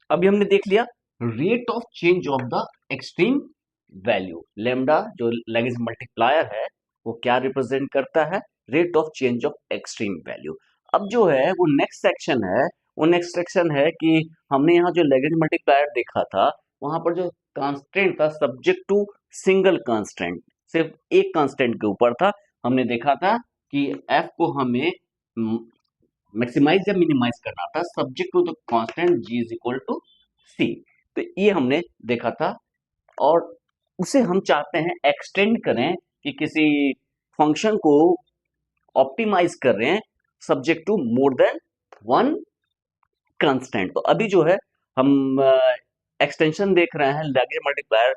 अभी हमने देख लिया rate of change of the extreme value. Lambda जो लैग्रेंज मल्टीप्लायर है वो क्या रिप्रेजेंट करता है, rate of change of extreme value. अब जो है वो नेक्स्ट सेक्शन है, वो नेक्स्ट सेक्शन है कि हमने यहाँ जो लैग्रेंज मल्टीप्लायर देखा था वहां पर जो कांस्टेंट था सब्जेक्ट टू सिंगल कांस्टेंट, सिर्फ एक कांस्टेंट के ऊपर था। हमने देखा था कि एफ को हमें मैक्सिमाइज या मिनिमाइज करना था subject to the constant G is equal to C. तो ये हमने देखा था और उसे हम चाहते हैं एक्सटेंड करें कि किसी फंक्शन को ऑप्टिमाइज कर रहे हैं subject to more than one constant. तो अभी जो है हम एक्सटेंशन देख रहे हैं लैग्रेंज मल्टीप्लायर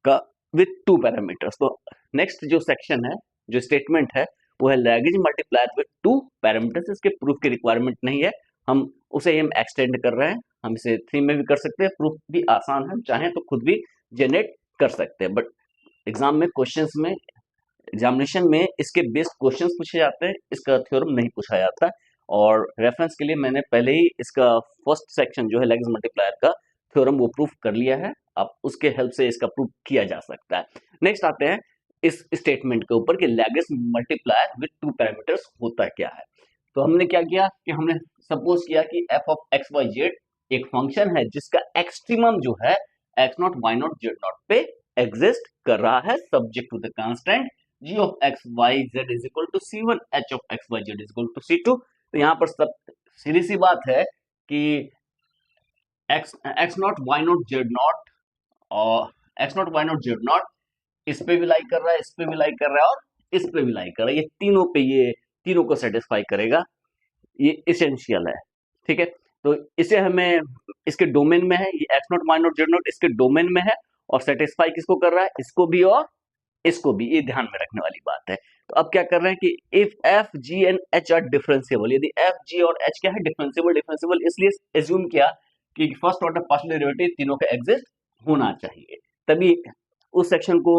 का विथ टू पैरामीटर्स। तो नेक्स्ट जो सेक्शन है, जो स्टेटमेंट है, वो है Lagrange multiplier with two parameters. इसके प्रूफ की रिक्वायरमेंट नहीं है, हम उसे हम एक्सटेंड कर रहे हैं। हम इसे 3 में भी कर सकते हैं, प्रूफ भी आसान है, चाहें तो खुद भी जनरेट कर सकते हैं। बट एग्जाम में क्वेश्चंस में एग्जामिनेशन में इसके बेस्ड क्वेश्चंस पूछे जाते हैं, इसका थ्योरम नहीं पूछा जाता। और रेफरेंस के लिए मैंने पहले ही इसका फर्स्ट सेक्शन जो है लैग्रेंज मल्टीप्लायर का थ्योरम वो प्रूफ कर लिया है, आप उसके हेल्प से इसका प्रूफ किया जा सकता है। नेक्स्ट आते हैं इस स्टेटमेंट के ऊपर कि Lagrange multiplier with two parameters होता क्या है। तो हमने क्या किया कि हमने सपोज किया कि F of x Y Z एक फंक्शन है जिसका एक्सट्रीमम जो है X not Y not Z not पे एग्जिस्ट कर रहा है subject to the constant g of x y z is equal to c1 h of x y z is equal to c2। तो यहाँ पर सब सीधी सी बात है कि x not y not z not और x not y not z not इस पे भी लाई कर रहा है, इस पे भी लाई कर रहा है और इस पे भी लाई कर रहा है। ये तीनों पे, ये तीनों को सेटिस्फाई करेगा, ये इसेंशियल है। ठीक है, तो इसे हमें इसके डोमेन में है, ये x not y not z not इसके डोमेन में है और सेटिस्फाई किसको कर रहा है, इसको भी और इसको भी। ये ध्यान में रखने वाली बात है। तो अब क्या कर रहे हैं कि if F G and H are differentiable, यदि एफ जी और एच क्या है डिफरेंशिएबल, डिफरेंशिएबल इसलिए एज्यूम किया कि फर्स्ट ऑर्डर पार्शियल डेरिवेटिव तीनों का एग्जिस्ट होना चाहिए। तभी उस सेक्शन को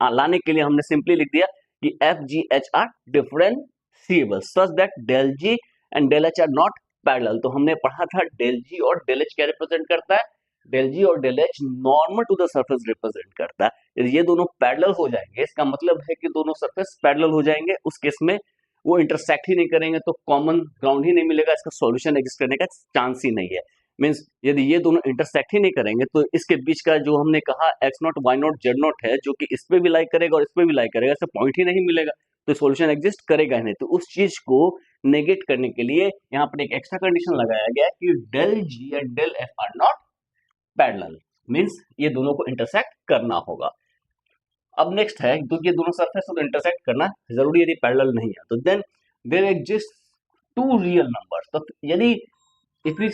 लाने के लिए हमने सिंपली लिख दिया कि F G H are differentiable such that del G and del H are not parallel. तो हमने पढ़ा था डेल जी और डेल एच क्या रिप्रेजेंट करता है, डेल जी और del H normal to the surface represent करता है। यदि ये दोनों पैरेलल हो जाएंगे, इसका मतलब है कि दोनों सरफेस पैरेलल हो जाएंगे, उस केस में वो इंटरसेक्ट ही नहीं करेंगे तो कॉमन ग्राउंड ही नहीं मिलेगा, इसका सॉल्यूशन एग्जिस्ट करने का चांस ही नहीं है। मींस यदि ये दोनों इंटरसेक्ट ही नहीं करेंगे तो इसके बीच का जो हमने कहा X not Y not Z not है, जो कि इस पे भी लाइक करेगा और इस पे भी लाइक करेगा, इससे पॉइंट ही नहीं मिलेगा, तो सॉल्यूशन एग्जिस्ट करेगा ही नहीं। तो उस चीज को नेगेट करने के लिए यहाँ पर एक एक्स्ट्रा कंडीशन लगाया गया है कि del G and del F are not parallel, means ये दोनों को इंटरसेक्ट करना होगा। अब नेक्स्ट है, क्योंकि ये दोनों सरफेस को इंटरसेक्ट करना जरूरी, यदि पैरेलल नहीं है तो then there exist two real numbers. तो यदि इतनी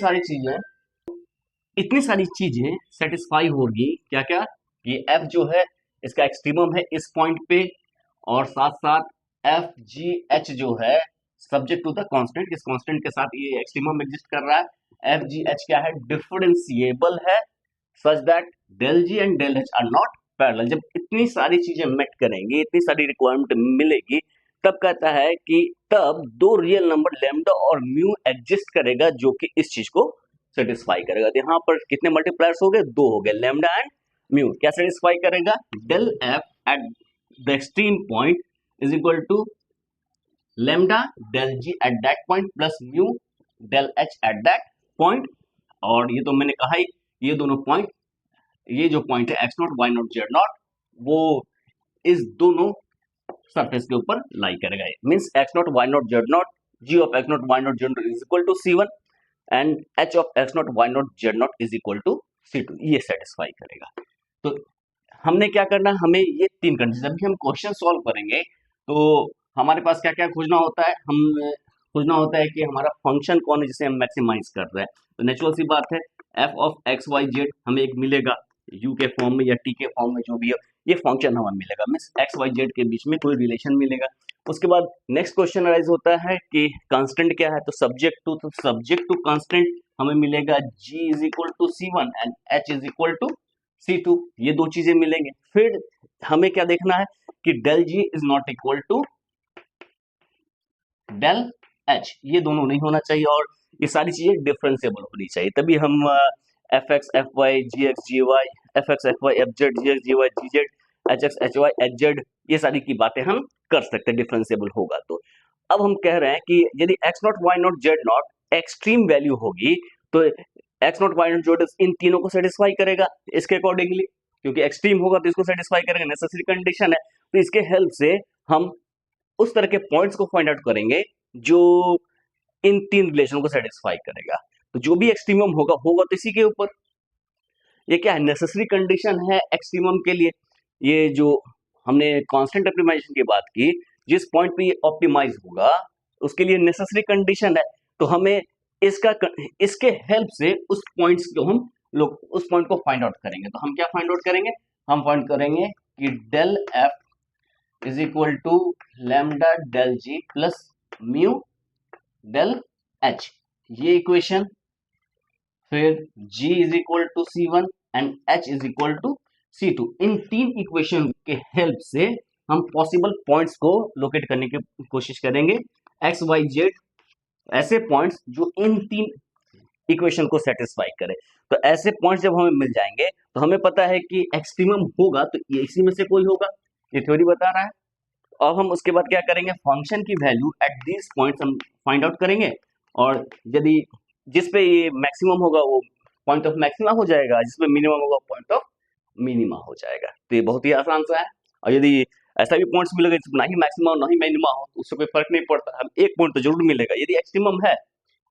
सारी चीजें सेटिस्फाई होगी, क्या क्या, कि एफ जो है इसका एक्सट्रीमम है इस पॉइंट पे, और साथ साथ एफ जी एच जो है सब्जेक्ट टू द कांस्टेंट, इस कांस्टेंट के साथ ये एक्सट्रीमम एग्जिस्ट कर रहा है। एफ जी एच क्या है, डिफरेंशिएबल है such that del G and del H are not parallel. जब इतनी सारी चीजें मेट करेंगी, इतनी सारी रिक्वायरमेंट मिलेगी, तब कहता है कि तब दो रियल नंबर लैम्डा और म्यू एग्जिस्ट करेगा जो कि इस चीज को सेटिस्फाई करेगा। तो यहाँ पर कितने मल्टीप्लायर्स हो गए, दो हो गए, लैम्डा एंड म्यू। क्या सेटिस्फाई करेगा, del F at the extreme point is equal to lambda del G at that point plus mu del H at that point. और ये तो मैंने कहा ही, ये दोनों पॉइंट, ये जो पॉइंट है X not Y not Z not, वो इस दोनों सरफेस के ऊपर लाई करेगा। Means X not Y not Z not, G of X not Y not Z not is equal to C1 and H of X not Y not Z not is equal to C2, ये satisfy करेगा। तो हमने क्या करना है, हमें ये तीन कंडीशन, जब भी हम क्वेश्चन सॉल्व करेंगे तो हमारे पास क्या क्या खोजना होता है, हम खोजना होता है कि हमारा फंक्शन कौन है जिसे हम मैक्सिमाइज कर रहे हैं। तो नेचुरल सी बात है, F of x Y Z हमें एक मिलेगा यू के फॉर्म में या टी के फॉर्म में, जो भी है ये फंक्शन हमें मिलेगा, मीन्स एक्स वाई जेड के बीच में कोई रिलेशन मिलेगा। उसके बाद नेक्स्ट क्वेश्चन अराइज होता है कि कांस्टेंट क्या है, तो सब्जेक्ट टू कांस्टेंट हमें मिलेगा g is equal to C1 and h is equal to C2, ये दो चीजें मिलेंगे। फिर हमें क्या देखना है कि del g is not equal to del H, ये दोनों नहीं होना चाहिए और ये सारी चीजें डिफरेंशिएबल होनी चाहिए, तभी हम F X F Y G X G Y, F X F Y F Z G X G Y G Z, H X H Y H Z, ये सारी की बातें हम कर सकते हैं डिफरेंशिएबल होगा तो। अब हम कह रहे हैं कि यदि X not Y not Z not extreme value होगी तो X not Y not Z इन तीनों को सेटिस्फाई करेगा इसके अकॉर्डिंगली, क्योंकि एक्सट्रीम होगा तो इसको सेटिस्फाई करेगा, नेसेसरी कंडीशन है। तो इसके हेल्प से हम उस तरह के पॉइंट्स को फाइंड आउट करेंगे जो इन तीन रिलेशन को सेटिस्फाई करेगा। तो जो भी एक्सट्रीमम होगा होगा तो इसी के ऊपर, ये क्या है, नेसेसरी कंडीशन है एक्सट्रीमम के लिए। ये जो हमने कांस्टेंट ऑप्टिमाइजेशन की बात की, जिस पॉइंट पे ये ऑप्टिमाइज होगा उसके लिए नेसेसरी कंडीशन है, तो हमें इसका इसके हेल्प से उस पॉइंट्स को हम लोग उस पॉइंट को फाइंड आउट करेंगे। तो हम क्या फाइंड आउट करेंगे, हम फाइंड करेंगे कि del F is equal to lambda del ji plus mu del H, ये इक्वेशन, फिर g is equal to C1 and h is equal to C2। इन तीन इक्वेशन के हेल्प से हम पॉसिबल पॉइंट्स को लोकेट करने की कोशिश करेंगे, x y z ऐसे पॉइंट्स जो इन तीन इक्वेशन को सेटिस्फाई करे। तो ऐसे पॉइंट्स जब हमें मिल जाएंगे तो हमें पता है कि एक्सट्रीमम होगा तो ये इसी में से कोई होगा, ये थ्योरी बता रहा है। और हम उसके बाद क्या करेंगे, फंक्शन की वैल्यू एट दिस पॉइंट्स हम फाइंड आउट करेंगे, और यदि जिस पे ये मैक्सिमम होगा वो पॉइंट ऑफ मैक्सिमा हो जाएगा, जिसमें मिनिमम होगा पॉइंट ऑफ मिनिमा हो जाएगा। तो ये बहुत ही आसान सा है। और यदि ऐसा भी पॉइंट्स मिलेगा जिसमें ना ही मैक्सिमा ना ही मिनिमा हो तो उससे कोई फर्क नहीं पड़ता, हम एक पॉइंट तो जरूर मिलेगा। यदि एक्सट्रीमम है,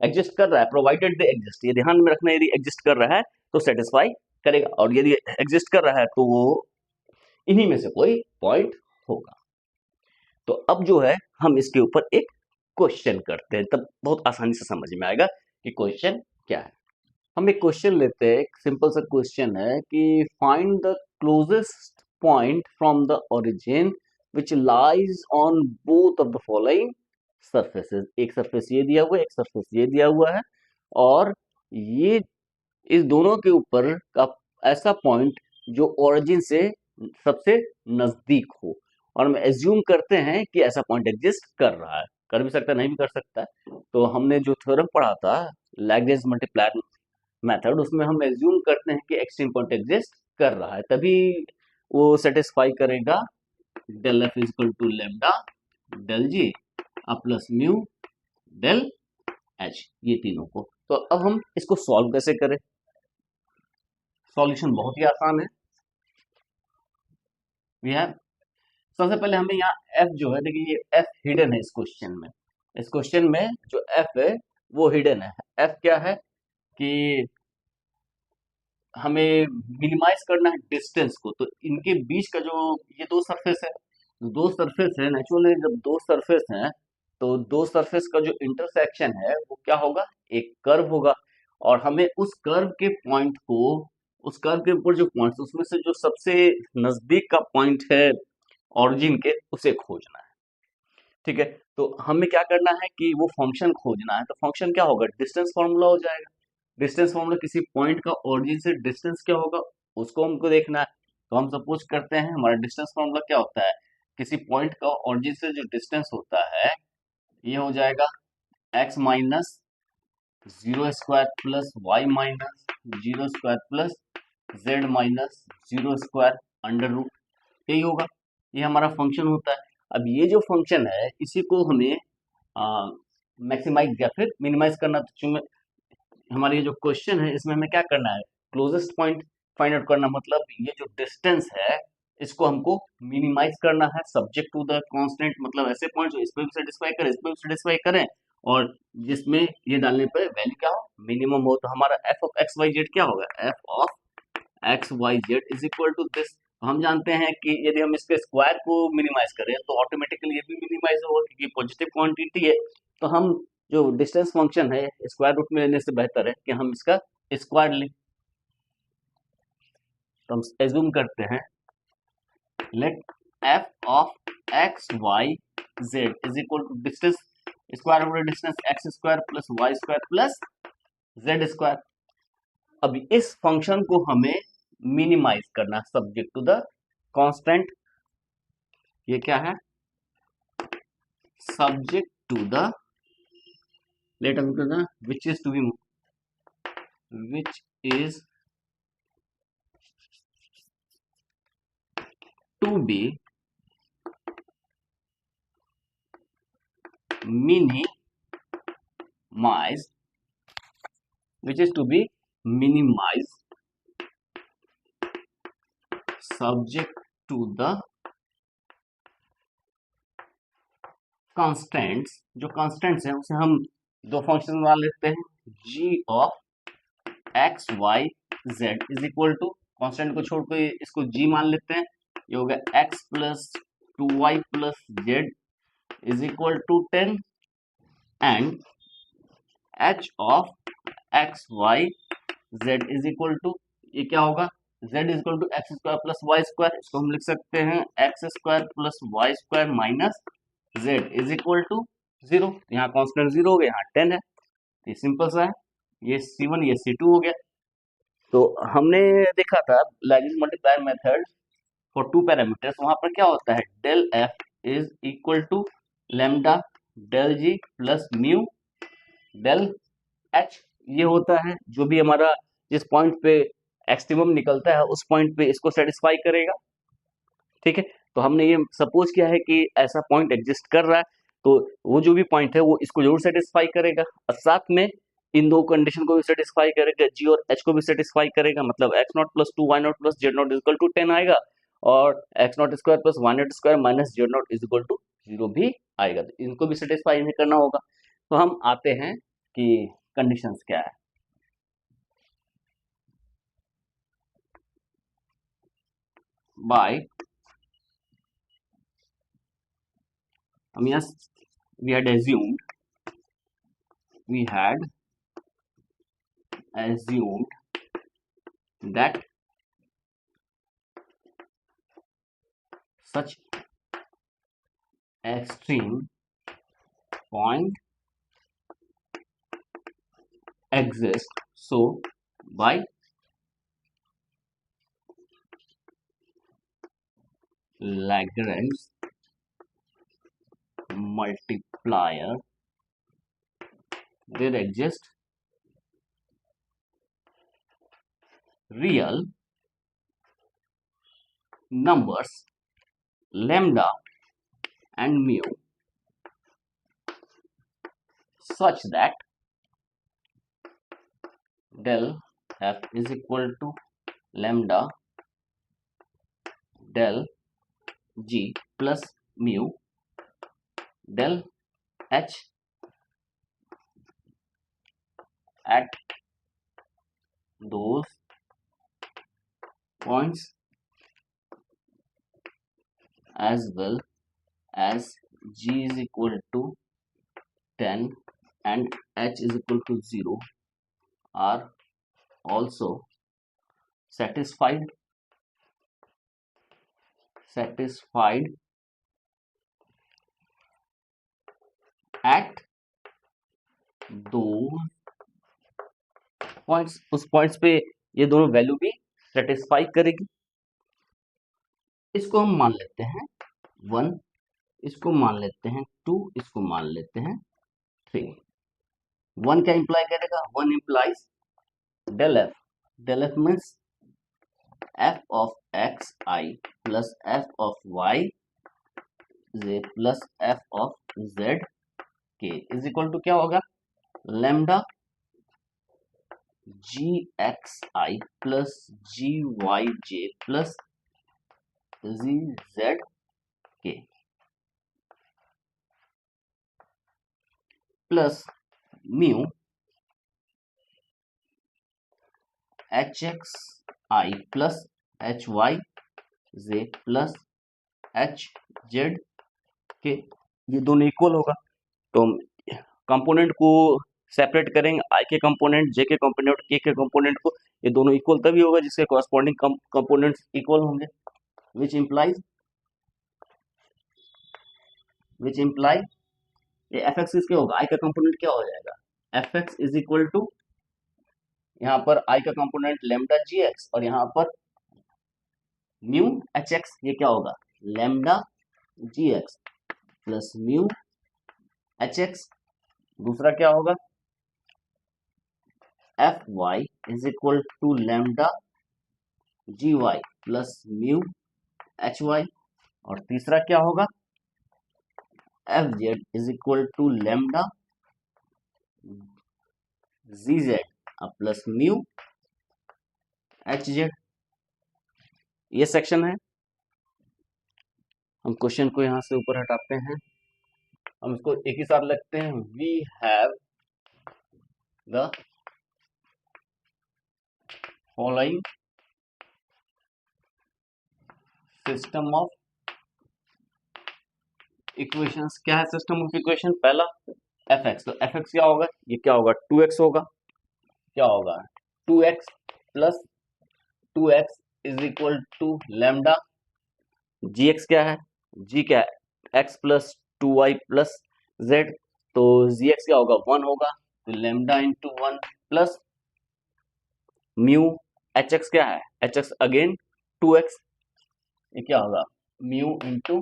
एग्जिस्ट कर रहा है, प्रोवाइडेड दे एग्जिस्ट, ये ध्यान में रखना, यदि एग्जिस्ट कर रहा है तो सेटिस्फाई करेगा, और यदि एग्जिस्ट कर रहा है तो वो इन्हीं में से कोई पॉइंट होगा। तो अब जो है हम इसके ऊपर एक क्वेश्चन करते हैं, तब बहुत आसानी से समझ में आएगा कि क्वेश्चन क्या है। हम एक क्वेश्चन लेते हैं, एक सिंपल सा क्वेश्चन है कि find the closest point from the origin which lies on both of the following surfaces. एक सरफेस ये दिया हुआ है, एक सरफेस ये दिया हुआ है, और ये इस दोनों के ऊपर का ऐसा पॉइंट जो ओरिजिन से सबसे नजदीक हो, और हम एज्यूम करते हैं कि ऐसा पॉइंट एग्जिस्ट कर रहा है, कर भी सकता है नहीं भी कर सकता है। तो हमने जो थ्योरम पढ़ा था लैग्रेंज मल्टीप्लायर मेथड, उसमें हम एज्यूम करते हैं कि एक्सट्रीम पॉइंट एग्जिस्ट कर रहा है, तभी वो सेटिस्फाई करेगा del F is equal to lambda del ji plus mu del H, ये तीनों को। तो अब हम इसको सॉल्व कैसे करें, सॉल्यूशन बहुत ही आसान है। वी हैव, सबसे पहले हमें यहाँ एफ जो है, देखिए ये एफ हिडन है इस क्वेश्चन में, इस क्वेश्चन में जो एफ है वो हिडन है। एफ क्या है कि हमें मिनिमाइज करना है डिस्टेंस को, तो इनके बीच का जो ये दो सरफेस है, दो सरफेस है, नेचुरली जब दो सरफेस हैं तो दो सरफेस का जो इंटरसेक्शन है वो क्या होगा, एक कर्व होगा, और हमें उस कर्व के पॉइंट को, उस कर्व के ऊपर जो पॉइंट्स उसमें से जो सबसे नजदीक का पॉइंट है ऑरिजिन के, उसे खोजना है। ठीक है, तो हमें क्या करना है कि वो फंक्शन खोजना है, तो फंक्शन क्या होगा, डिस्टेंस फॉर्मूला हो जाएगा। डिस्टेंस फॉर्मूला किसी पॉइंट का ओरिजिन से डिस्टेंस क्या होगा उसको हमको देखना है। तो हम सपोज करते हैं हमारा डिस्टेंस फॉर्मूला क्या होता है, किसी पॉइंट का ओरिजिन से जो डिस्टेंस होता है ये हो जाएगा x minus zero square plus y minus zero square plus z minus zero square under root, यही होगा, ये हमारा फंक्शन होता है। अब ये जो फंक्शन है इसी को हमें मैक्सिमाइज या फिर मिनिमाइज करना, तो चूंकि हमारे ये जो क्वेश्चन है इसमें हमें क्या करना है, क्लोजेस्ट पॉइंट फाइंड आउट करना, मतलब ये जो डिस्टेंस है इसको हमको मिनिमाइज करना है सब्जेक्ट टू द कांस्टेंट, मतलब ऐसे पॉइंट जो इसमें भी सेटिस्फाई करें इसमें भी सेटिस्फाई करें, और जिसमें ये डालने पर वैल्यू क्या हो, मिनिमम हो। तो हमारा f of x Y z क्या होगा, f of x Y z is equal to this. हम जानते हैं कि यदि हम इसके स्क्वायर को मिनिमाइज करें तो ऑटोमेटिकली ये भी मिनिमाइज होगा क्योंकि पॉजिटिव क्वांटिटी है। तो हम जो डिस्टेंस फंक्शन है स्क्वायर रूट में लेने से बेहतर है कि हम इसका स्क्वायर लें। तो हम एज्यूम करते हैं let f of x Y z is equal to distance square root distance x square plus y square plus z square. अब इस फंक्शन को हमें मिनिमाइज करना सब्जेक्ट टू द कांस्टेंट, ये क्या है, subject to the let us करना which is to be minimized, which is to be minimized subject to the constants. जो constants है उसे हम दो फंक्शन मान लेते हैं, g of x y z is equal to, constant को छोड़ के इसको g मान लेते हैं, ये हो गया x plus 2y plus z is equal to 10 and h of x y z is equal to, ये क्या होगा, z is equal to x square plus y square, इसको हम लिख सकते हैं x square plus y square minus z is equal to 0। यहाँ constant 0 हो गया, यहाँ 10 है, ये सिंपल सा है, ये C1 ये C2 हो गया। तो हमने देखा था Lagrange multiplier method for two parameters, वहां पर क्या होता है, del f is equal to lambda del g plus mu del h, ये होता है जो भी हमारा जिस पॉइंट पे एक्सट्रीमम निकलता है उस पॉइंट पे इसको सेटिस्फाई करेगा। ठीक है, तो हमने ये सपोज किया है कि ऐसा पॉइंट एग्जिस्ट कर रहा है, तो वो जो भी पॉइंट है वो इसको जरूर सेटिस्फाई करेगा, और साथ में इन दो कंडीशन को भी सेटिस्फाई करेगा, जी और एच को भी सेटिस्फाई करेगा, मतलब x naught plus two y naught plus z naught equal to 10 आएगा, और x naught square plus y naught square minus z not is equal to 0 भी आएगा, तो इनको भी सेटिस्फाई नहीं करना होगा। तो हम आते हैं कि कंडीशंस क्या है। बाय हम यहाँ we had assumed that such extreme point exists, so by Lagrange multiplier there exist real numbers lambda and mu such that del f is equal to lambda del g plus mu del h at those points as well as g is equal to 10 and h is equal to 0 are also satisfied at those points, उस points पे ये दोनों value भी satisfy करेगी। इसको हम मान लेते हैं 1, इसको मान लेते हैं 2, इसको मान लेते हैं 3। 1 क्या इंप्लाई करेगा, 1 implies del f means f of x I plus f of y z plus f of z k is equal to क्या होगा, lambda g x i plus g y j plus g z k plus mu H x i plus h y j plus h z k, ये दोनों equal होगा। तो component को separate करेंगे, आई के component, जे के कंपोनेंट, के कंपोनेंट को, ये दोनों इक्वल तभी होगा जिसके कॉरस्पॉन्डिंग कंपोनेंट्स इक्वल होंगे, विच इम्प्लाई ये एफ एक्स किसके होगा, आई का कंपोनेंट क्या हो जाएगा, f x is equal to, यहाँ पर आई का कंपोनेंट लेमडा जी एक्स और यहाँ पर म्यू एच एक्स, ये क्या होगा, lambda G X plus mu H X, दूसरा क्या होगा F Y is equal to lambda G Y plus mu H Y, और तीसरा क्या होगा, F Z is equal to lambda G Z plus mu H Z. ये section है। हम क्वेश्चन को यहां से ऊपर हटाते हैं, हम इसको एक ही साथ लिखते हैं। We have the following system of equations. क्या है सिस्टम ऑफ इक्वेशन? पहला एफ एक्स, तो एफ एक्स क्या होगा, ये क्या होगा, 2x होगा। क्या होगा, 2x plus 2x is equal to lambda g x. क्या है, जी क्या है, x plus 2y plus z, तो जी एक्स क्या होगा, 1 होगा, तो lambda into 1 plus mu H x. क्या है, एच एक्स अगेन 2x, ये क्या होगा, म्यू इंटू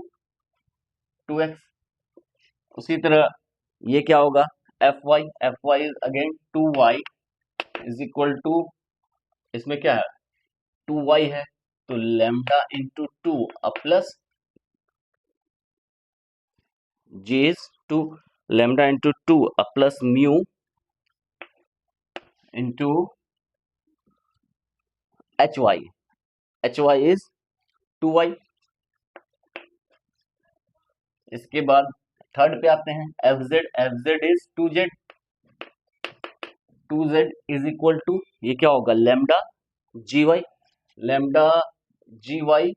2x। उसी तरह ये क्या होगा, F Y is again 2y is equal to, इसमें क्या है 2y है, तो lambda into 2 plus G is 2, lambda into 2 plus mu into H Y is 2y। इसके बाद थर्ड पे आते हैं, F Z is 2z is equal to, ये क्या होगा, lambda G Y, lambda G Y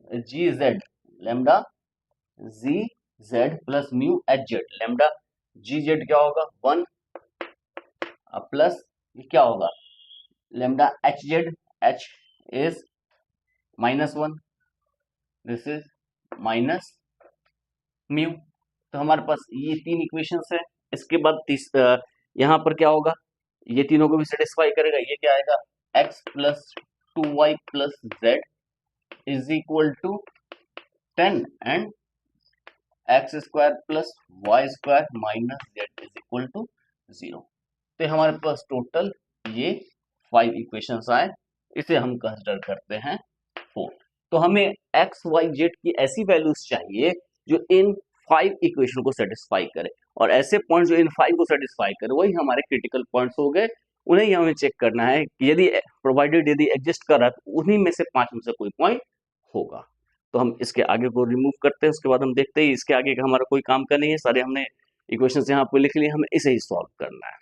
G Z, lambda G Z plus mu H Z, lambda G Z क्या होगा 1 प्लस ये क्या होगा, lambda H Z, H is -1, this is minus mu. तो हमारे पास ये 3 इक्वेशंस है। इसके बाद यहाँ पर क्या होगा, ये तीनों को भी सेटिस्फाई करेगा। ये क्या आएगा, x plus 2y plus z is equal to 10 and x square plus y square minus z is equal to 0। तो हमारे पास टोटल ये 5 इक्वेशंस आए, इसे हम कंसिडर करते हैं 4। तो हमें एक्स वाई जेड की ऐसी वैल्यूज चाहिए जो इन 5 इक्वेशन को सेटिस्फाई करे, और ऐसे पॉइंट जो इन 5 को सेटिस्फाई करे वही हमारे क्रिटिकल पॉइंट्स हो गए। उन्हें ही हमें चेक करना है कि यदि प्रोवाइडेड यदि एग्जिस्ट कर रहा है तो उन्हीं में से 5 में से कोई पॉइंट होगा। तो हम इसके आगे को रिमूव करते हैं, उसके बाद हम देखते हैं इसके आगे का हमारा कोई काम का नहीं है, सारे हमने इक्वेशंस यहाँ पे लिख लिए, हमें इसे ही सॉल्व करना है।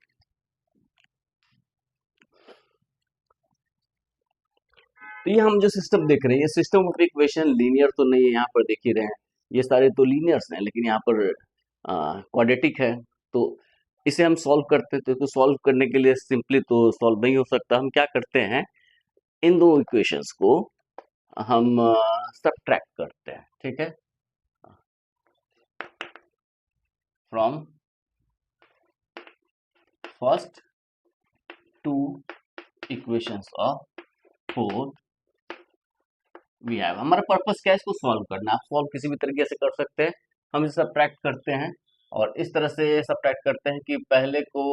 तो ये हम जो सिस्टम देख रहे हैं, ये सिस्टम ऑफ इक्वेशन लीनियर तो नहीं है, यहाँ पर देख ही रहे हैं ये सारे तो लीनियर्स हैं, लेकिन यहाँ पर क्वाड्रेटिक है। तो इसे हम सॉल्व करते हैं, तो इसको सॉल्व करने के लिए सिंपली तो सॉल्व नहीं हो सकता। हम क्या करते हैं, इन दो इक्वेशंस को हम सब्ट्रैक्ट करते हैं, ठीक है, from first two equations of 4 we have. हमारा पर्पस क्या है, इसको सॉल्व करना। आप सॉल्व किसी भी तरीके से कर सकते हैं, हम इसे सब्ट्रैक्ट करते हैं और इस तरह से सब्ट्रैक्ट करते हैं कि पहले को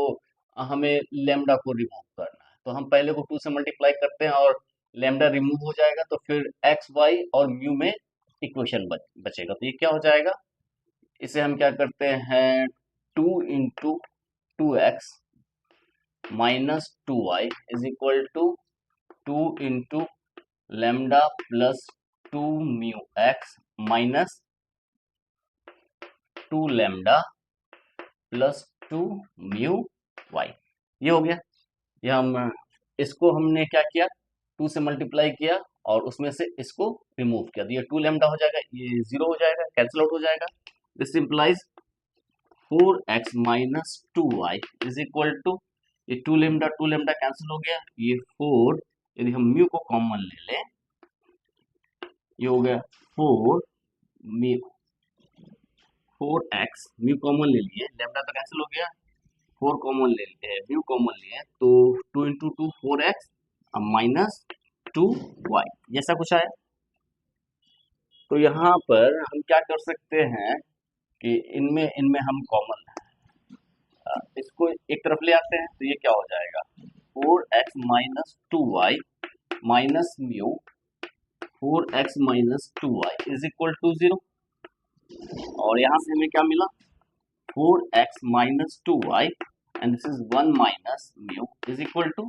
हमें लेमडा को रिमूव करना है, तो हम पहले को 2 से मल्टीप्लाई करते हैं और लेमडा रिमूव हो जाएगा, तो फिर एक्स वाई और म्यू में इक्वेशन बचेगा। तो ये क्या हो जाएगा, इसे हम क्या करते हैं, 2 into 2x minus 2y is equal to 2 into lambda plus 2 mu x minus 2 lambda plus 2 mu y. ये हो गया। ये हम इसको हमने क्या किया, 2 से मल्टीप्लाई किया और उसमें से इसको रिमूव किया, तो ये 2 लेमडा हो जाएगा, ये 0 हो जाएगा, कैंसिल आउट हो जाएगा। This implies 4x minus 2y is equal to, ये 2 लेमडा कैंसिल हो गया, ये 4, यदि हम म्यू को कॉमन ले लें, ये हो गया 4 म्यू 4x, म्यू कॉमन ले लिए, लेमडा तो कैंसिल हो गया, 4 कॉमन ले लिए, म्यू कॉमन लिए, तो 2 इंटू 2 4x माइनस 2y, जैसा कुछ आया। तो यहाँ पर हम क्या कर सकते हैं कि इनमें इनमें हम कॉमन इसको एक तरफ ले आते हैं, तो ये क्या हो जाएगा, 4x minus 2y minus mu 4x minus 2y is equal to 0। और यहाँ से हमें क्या मिला 4x minus 2y and this is 1 minus mu is equal to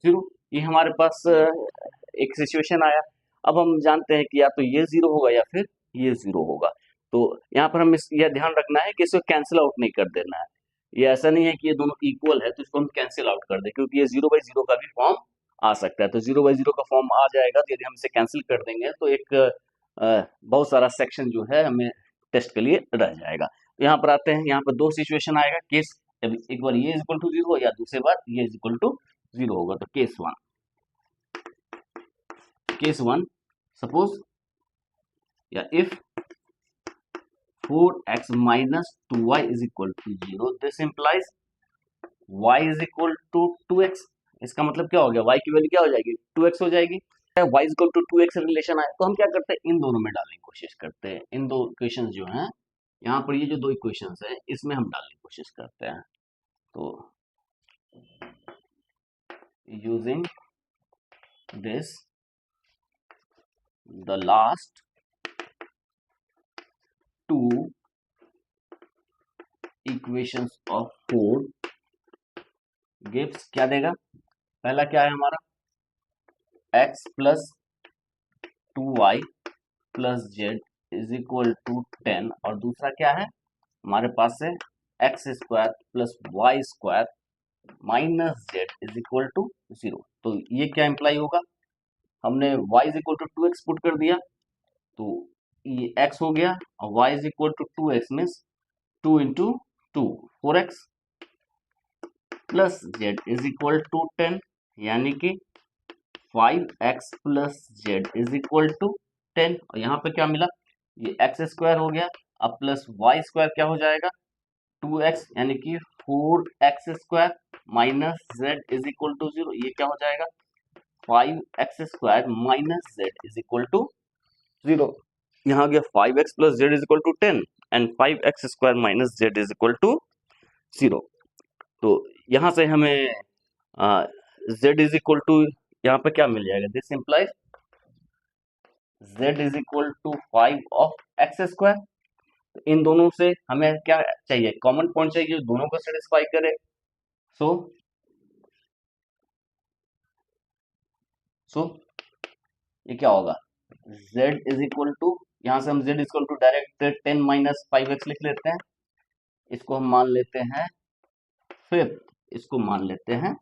0। ये हमारे पास एक सिचुएशन आया। अब हम जानते हैं कि या तो ये 0 होगा या फिर ये 0 होगा। तो यहाँ पर हमें यह ध्यान रखना है कि इसको कैंसिल आउट नहीं कर देना है। ये ऐसा नहीं है कि ये दोनों इक्वल है तो इसको हम कैंसिल आउट कर दें, क्योंकि ये 0/0 का भी फॉर्म आ सकता है। तो 0/0 का फॉर्म आ जाएगा, तो यदि हम इसे कैंसिल कर देंगे तो एक बहुत सारा सेक्शन जो है हमें टेस्ट के लिए रह जाएगा। तो यहाँ पर आते हैं, यहाँ पर दो सिचुएशन आएगा। केस एक बार ये इज इक्वल टू 0 या दूसरी बार ये इज इक्वल टू 0 होगा। तो केस वन सपोज या if 4x minus 2y is equal to 0, this implies y is equal to 2x। इसका मतलब क्या हो गया, y की वैल्यू क्या हो जाएगी 2x हो जाएगी। y is equal to 2x relation आए तो हम क्या करते हैं, इन दोनों में डालने की कोशिश करते हैं। इन दो इक्वेशंस जो हैं यहाँ पर, ये जो दो इक्वेशंस हैं इसमें हम डालने की कोशिश करते हैं। तो using this the last two equations of 4 gives क्या देगा, पहला क्या है हमारा x plus 2y plus z is equal to 10, और दूसरा क्या है हमारे पास है x square plus y square minus z is equal to 0। तो ये क्या इंप्लाई होगा, हमने y is equal to 2x put कर दिया तो ये x हो गया, और y is equal to 2x means 2 into 2 4x plus z is equal to 10, यानी कि 5x plus z is equal to 10। और यहाँ पे क्या मिला, ये x स्क्वायर हो गया, अब प्लस y स्क्वायर क्या हो जाएगा 2x, यानी कि 4x square minus z is equal to 0। ये क्या हो जाएगा 5x square minus z is equal to 0। यहाँ गया 5x plus z is equal to 10 and 5x square minus z is equal to 0। तो यहाँ से हमें z इज इक्वल टू यहाँ पे क्या मिल जाएगा, this implies z is equal to 5 of x square. इन दोनों से हमें क्या चाहिए, कॉमन पॉइंट चाहिए जो दोनों को सेटिस्फाई करे। सो ये क्या होगा z इज इक्वल टू, यहाँ से हम z equal to direct 10 minus 5x लिख लेते हैं, इसको हम मान लेते हैं फिफ्थ, इसको मान लेते हैं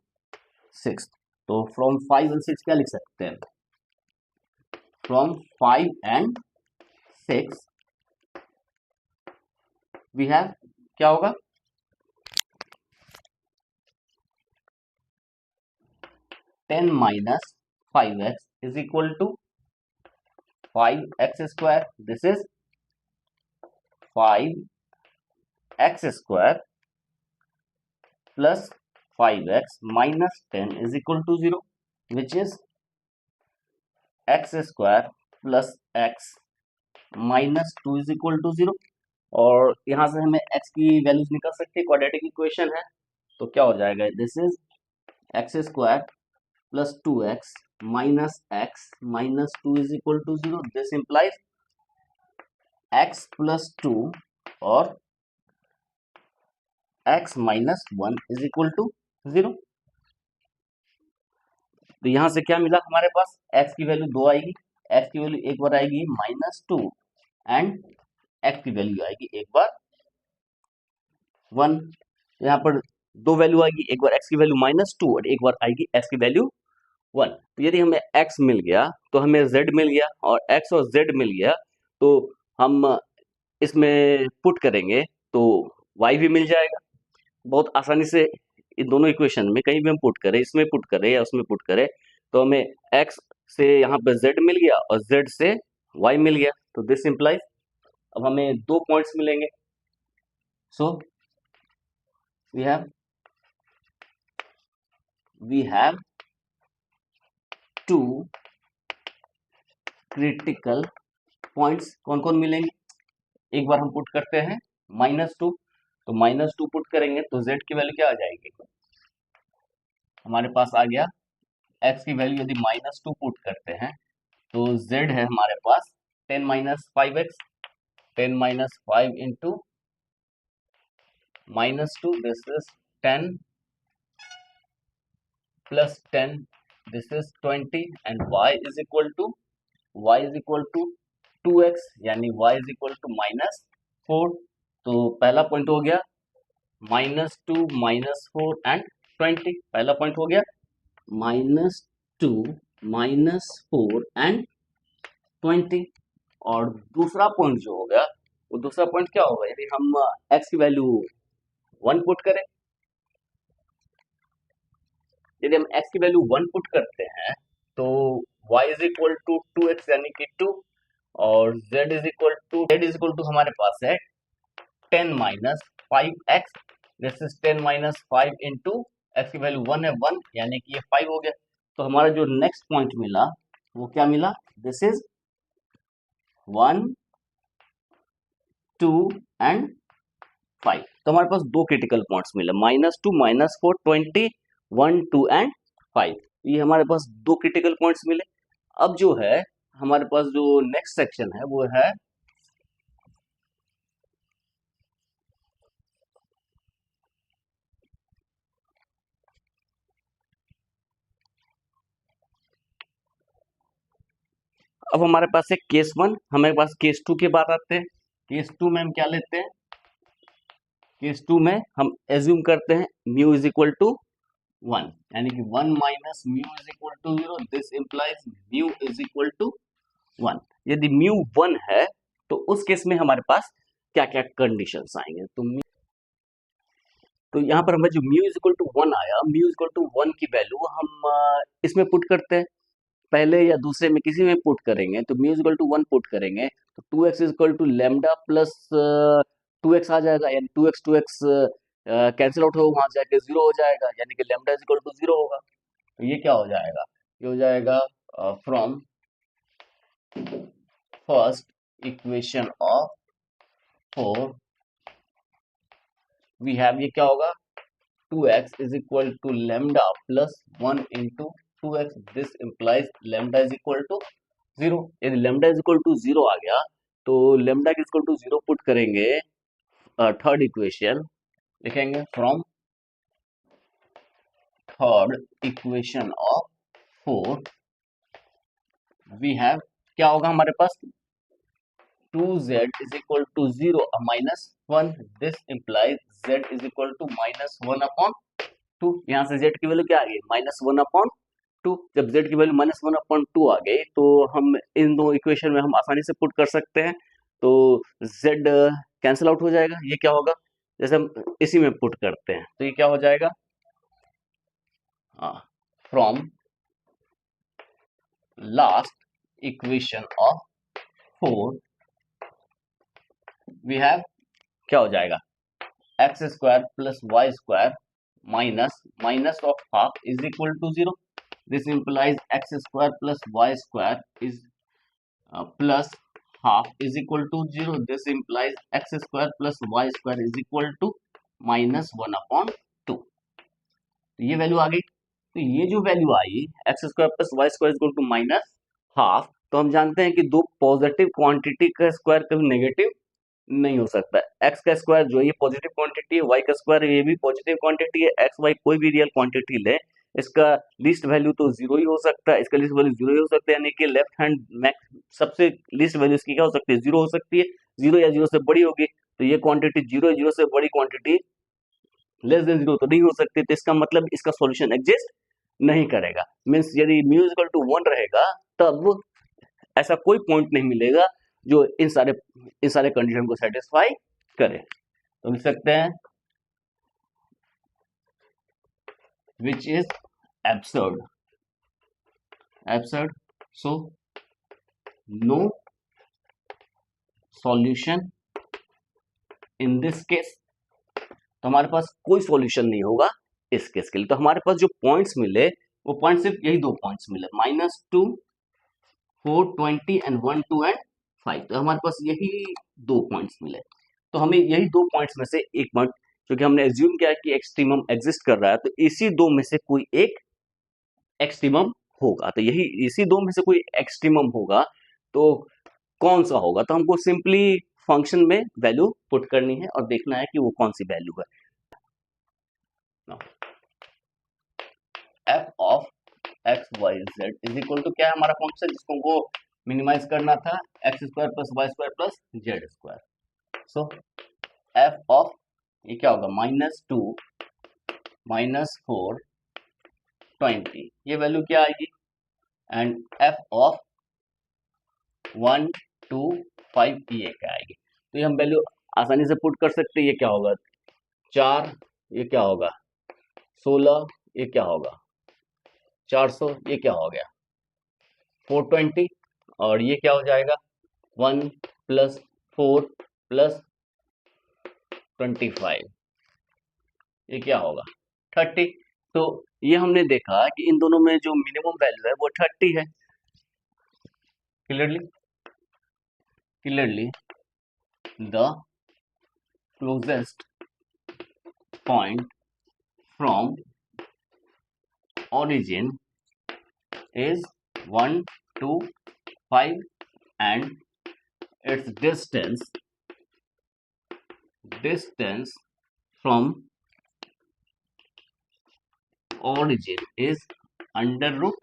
सिक्स्थ। तो फ्रॉम 5 एंड 6 क्या लिख सकते हैं, फ्रॉम 5 एंड 6 वी हैव क्या होगा 10 minus 5x is equal to 5x square, this is 5x square plus 5x minus 10 is equal to 0, which is x square plus x minus 2 is equal to 0। और यहाँ से हमें x की values निकल सकती है, क्वाड्रेटिक इक्वेशन है। तो क्या हो जाएगा, this is x square plus 2x minus x minus 2 is equal to 0। This implies x plus 2 और x minus 1 is equal to 0। तो यहां से क्या मिला हमारे पास, x की वैल्यू 2 आएगी, x की वैल्यू एक बार आएगी माइनस 2 एंड x की वैल्यू आएगी एक बार 1। यहाँ पर दो वैल्यू आएगी, एक बार x की वैल्यू माइनस 2 और एक बार आएगी x की वैल्यू 1। तो यदि हमें x मिल गया तो हमें z मिल गया, और x और z मिल गया तो हम इसमें पुट करेंगे तो y भी मिल जाएगा। बहुत आसानी से इन दोनों इक्वेशन में कहीं भी हम पुट करें, इसमें पुट करें या उसमें पुट करें, तो हमें x से यहाँ पे z मिल गया और z से y मिल गया। तो दिस इंप्लाइज अब हमें दो पॉइंट्स मिलेंगे। So we have two critical points. कौन कौन मिलेंगे, एक बार हम पुट करते हैं -2, तो -2 पुट करेंगे तो z की वैल्यू क्या आ जाएगी हमारे पास आ गया x की वैल्यू यदि -2 पुट करते हैं तो z है हमारे पास 10 - 5x, 10 - 5 into -2, this is 10 plus 10, this is 20, and y is equal to 2x, यानी y इज इक्वल टू -4। तो पहला पॉइंट हो गया -2 -4 एंड 20, पहला पॉइंट हो गया -2 -4 एंड 20। और दूसरा पॉइंट जो होगा वो दूसरा पॉइंट क्या होगा, यदि हम x की वैल्यू 1 पुट करें, यदि हम x की वैल्यू 1 पुट करते हैं तो y is equal to 2x यानी कि 2, और z इज इक्वल टू हमारे पास है 10 - 5x, this is 10 - 5 into x की वैल्यू 1 है 1, यानी कि ये 5 हो गया। तो हमारा जो नेक्स्ट पॉइंट मिला वो क्या मिला, दिस इज 1 2 एंड 5। तो हमारे पास दो क्रिटिकल पॉइंट्स मिले, -2 -4 20 1 2 एंड 5। ये हमारे पास दो क्रिटिकल पॉइंट्स मिले। अब जो है हमारे पास जो नेक्स्ट सेक्शन है वो है अब हमारे पास है केस 1, हमारे पास केस 2 के बाद आते हैं। केस 2 में हम क्या लेते हैं, केस 2 में हम एज्यूम करते हैं म्यू इज इक्वल टू 1, यानी कि 1 minus mu is equal to 0, this implies mu is equal to 1। यदि म्यू 1 है तो उस केस में हमारे पास क्या क्या कंडीशंस आएंगे, तो यहाँ पर हमें जो म्यू इज इक्वल टू 1 आया, म्यू इज इक्वल टू 1 की वैल्यू हम इसमें पुट करते हैं, पहले या दूसरे में किसी में पुट करेंगे तो mu is equal to 1 put करेंगे तो 2x is equal to lambda plus 2x आ जाएगा, यानी 2x कैंसिल आउट हो, वहां जाके 0 हो जाएगा, यानी कि लेमडा इज इक्वल टू 0 होगा। तो ये क्या हो जाएगा, ये हो जाएगा from first equation of 4 we have, ये क्या होगा 2x is equal to lambda plus 1 into 2x, this implies lambda is equal to 0। यदि lambda is equal to 0 आ गया तो lambda is equal to 0 put करेंगे, थर्ड इक्वेशन लिखेंगे from third equation of 4 we have, क्या होगा हमारे पास 2z is equal to 0 minus 1, this implies z is equal to -1 upon 2। यहाँ से z की वैल्यू क्या आ गई -1 अपॉन 2। जब z की वैल्यू -1 अपॉन 2 आ गई तो हम इन दो इक्वेशन में हम आसानी से पुट कर सकते हैं, तो z कैंसिल आउट हो जाएगा। ये क्या होगा, जैसे हम इसी में पुट करते हैं तो ये क्या हो जाएगा, from last equation of 4 we have, क्या हो जाएगा x square plus y square minus of half is equal to 0, this implies x square plus y square is plus half is equal to 0, this implies x square plus y square is equal to -1 upon 2। तो ये value आ गई, तो ये जो value आई x square plus y square is equal to minus half, तो हम जानते हैं कि दो पॉजिटिव क्वांटिटी का स्क्वायर कभी नेगेटिव नहीं हो सकता। एक्स का स्क्वायर जो ये पॉजिटिव क्वांटिटी है, वाई का स्क्वायर ये भी पॉजिटिव क्वांटिटी है, एक्स वाई कोई भी रियल क्वांटिटी ले इसका लीस्ट वैल्यू तो 0 ही हो सकता है, इसका लीस्ट वैल्यू 0 ही हो सकता है, यानी कि लेफ्ट हैंड मैक्स सबसे लीस्ट वैल्यू इसकी क्या हो सकती है 0 हो सकती है, 0 या 0 से बड़ी होगी, तो ये क्वांटिटी 0 0 से बड़ी क्वांटिटी लेस देन 0 तो नहीं हो सकती, तो इसका मतलब इसका सॉल्यूशन एग्जिस्ट नहीं करेगा। मींस यदि म्यू इज इक्वल टू 1 रहेगा तब ऐसा कोई पॉइंट नहीं मिलेगा जो इन सारे कंडीशन को सेटिस्फाई करे। तो लिख सकते हैं which is absurd, so no solution in this case, तो हमारे पास कोई सॉल्यूशन नहीं होगा इस केस के लिए। तो हमारे पास जो पॉइंट्स मिले वो पॉइंट सिर्फ यही दो पॉइंट्स मिले, -2 4 20 एंड 1 2 एंड 5, तो हमारे पास यही दो पॉइंट्स मिले। तो हमें यही दो पॉइंट्स में से एक पॉइंट क्योंकि हमने एज्यूम किया कि एक्सट्रीमम एग्जिस्ट कर रहा है, तो इसी दो में से कोई एक एक्सट्रीमम होगा। तो यही इसी दो में से कोई एक्सट्रीमम होगा, तो कौन सा होगा? तो हमको सिंपली फंक्शन में वैल्यू पुट करनी है और देखना है कि वो कौन सी वैल्यू है। F of x Y z is equal to क्या है हमारा फंक्शन जिसको हमको मिनिमाइज करना था, x square plus y square plus z square. So f of ये क्या होगा, -2 -4 20, ये वैल्यू क्या आएगी? एंड एफ ऑफ 1 2 5 ये क्या आएगी? तो ये हम वैल्यू आसानी से पुट कर सकते हैं। ये क्या होगा 4, ये क्या होगा 16, ये क्या होगा 400, ये क्या हो गया 420, और ये क्या हो जाएगा 1 + 4 + 25, ये क्या होगा 30। तो ये हमने देखा कि इन दोनों में जो मिनिमम वैल्यू है वो 30 है। Clearly the closest point from origin is 1 to 5 and its distance from origin is under root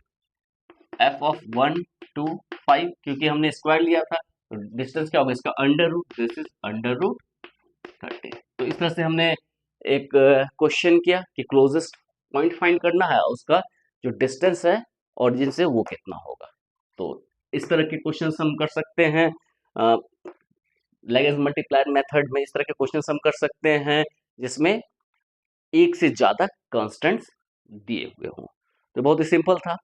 f of 1 to 5, क्योंकि हमने स्क्वायर लिया था तो डिस्टेंस क्या होगा इसका under root, this is under root 30। तो इस तरह से हमने एक क्वेश्चन किया कि क्लोजेस्ट पॉइंट फाइंड करना है, उसका जो डिस्टेंस है ऑरिजिन से वो कितना होगा। तो इस तरह के क्वेश्चंस हम कर सकते हैं लैग्रेंज मल्टीप्लायर मेथड में। इस तरह के क्वेश्चंस हम कर सकते हैं जिसमें एक से ज्यादा कांस्टेंट्स दिए हुए हों। तो बहुत ही सिंपल था।